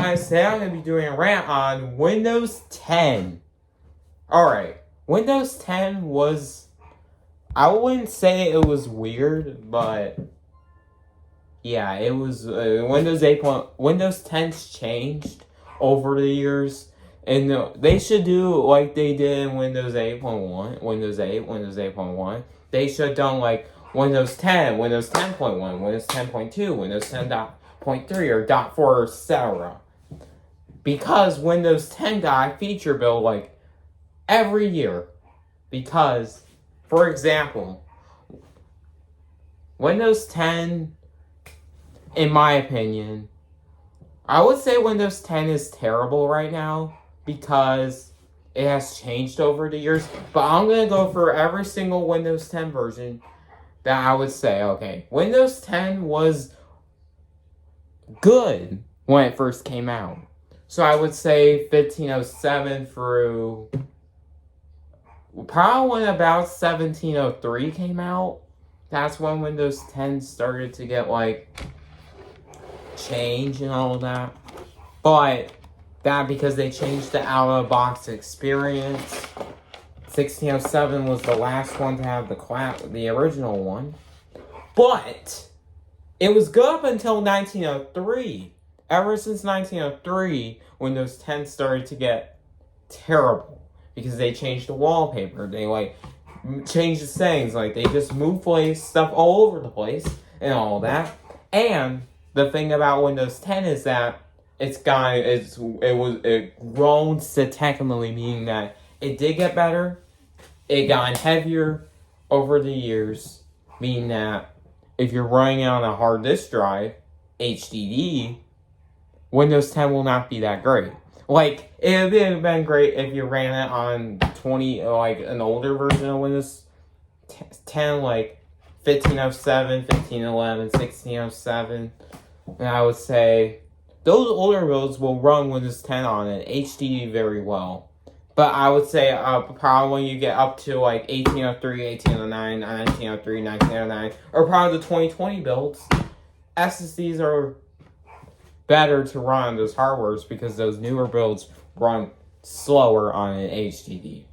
guys, today I'm going to be doing a rant on Windows 10. Alright, Windows 10 was, I wouldn't say it was weird, but yeah, it was, Windows 10's changed over the years, and they should do like they did in Windows 8.1, Windows 8, Windows 8.1. They should have done like Windows 10, Windows 10.1, Windows 10.2, Windows 10.3 or .4, etc. Because Windows 10 got a feature build like every year. Because, for example, Windows 10, in my opinion, I would say Windows 10 is terrible right now because it has changed over the years. But I'm going to go for every single Windows 10 version that I would say, okay, Windows 10 was good when it first came out. So I would say 1507 through probably when about 1703 came out. That's when Windows 10 started to get like change and all that. But that because they changed the out-of-the-box experience. 1607 was the last one to have the original one. But it was good up until 1903. Ever since 1903, Windows 10 started to get terrible because they changed the wallpaper. They changed the settings. They just moved stuff all over the place and all that. And the thing about Windows 10 is that it grown statistically, meaning that it did get better. It got heavier over the years, meaning that if you're running it on a hard disk drive, HDD, Windows 10 will not be that great. It would have been great if you ran it on an older version of Windows 10, 1507, 1511, 1607. And I would say those older builds will run Windows 10 on an HDD very well. But I would say probably when you get up to 1803, 1809, 1903, 1909, or probably the 2020 builds, SSDs are better to run on those hardwares because those newer builds run slower on an HDD.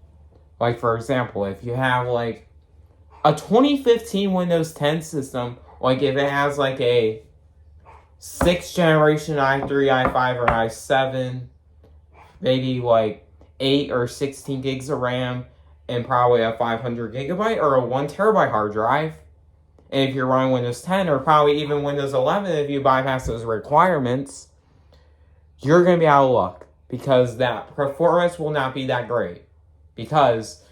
For example, if you have a 2015 Windows 10 system, if it has a 6th generation i3, i5, or i7, maybe 8 or 16 gigs of RAM, and probably a 500 gigabyte or a 1 terabyte hard drive. And if you're running Windows 10 or probably even Windows 11, if you bypass those requirements, you're going to be out of luck because that performance will not be that great. Because,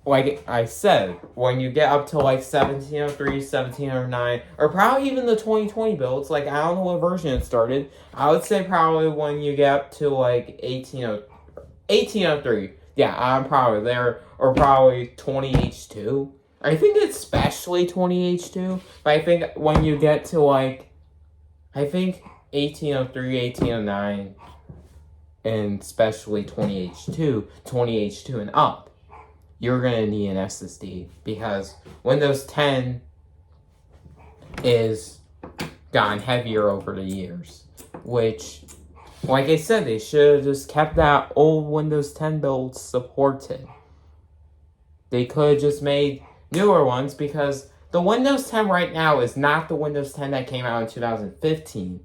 like I said, when you get up to 1703, 1709, or probably even the 2020 builds, I don't know what version it started, I would say probably when you get up to 1803. Yeah, I'm probably there. Or probably 20H2. I think it's especially 20H2. But I think when you get to 1803, 1809, and especially 20H2 and up, you're going to need an SSD. Because Windows 10 is gotten heavier over the years. Which, like I said, they should have just kept that old Windows 10 build supported. They could have just made newer ones because the Windows 10 right now is not the Windows 10 that came out in 2015.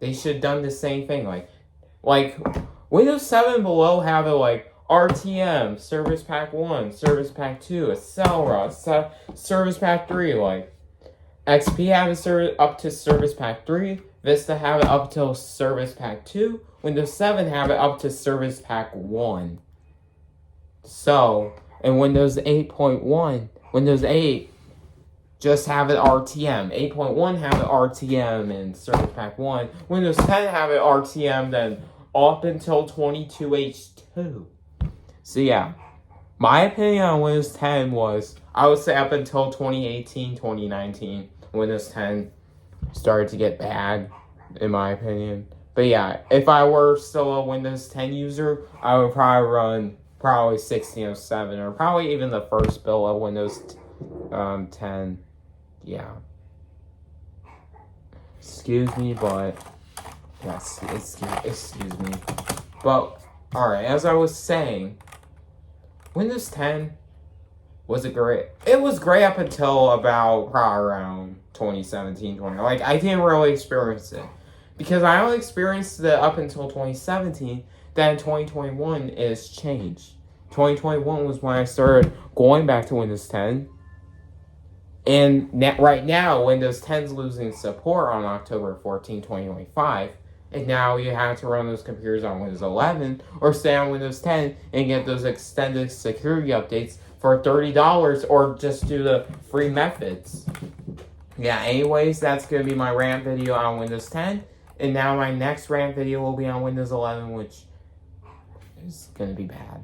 They should have done the same thing. Windows 7 below have it RTM, Service Pack 1, Service Pack 2, Etc. Service Pack 3. XP have it up to Service Pack 3. Vista have it up till Service Pack 2. Windows 7 have it up to Service Pack 1. So, in Windows 8.1, Windows 8 just have it RTM. 8.1 have it RTM and Service Pack 1. Windows 10 have it RTM then up until 22H2. So yeah, my opinion on Windows 10 was, I would say up until 2018, 2019, Windows 10 started to get bad, in my opinion. But yeah, if I were still a Windows 10 user, I would probably run 1607 or probably even the first build of Windows 10. Yeah. Excuse me, but Yes, excuse me. But, alright, as I was saying, Windows 10 was it great? It was great up until about probably around 2017, 20. Like, I didn't really experience it. Because I only experienced it up until 2017. Then 2021 is changed. 2021 was when I started going back to Windows 10. And right now, Windows 10 is losing support on October 14, 2025. And now you have to run those computers on Windows 11 or stay on Windows 10 and get those extended security updates for $30 or just do the free methods. Yeah, anyways, that's going to be my rant video on Windows 10. And now my next rant video will be on Windows 11, which is going to be bad.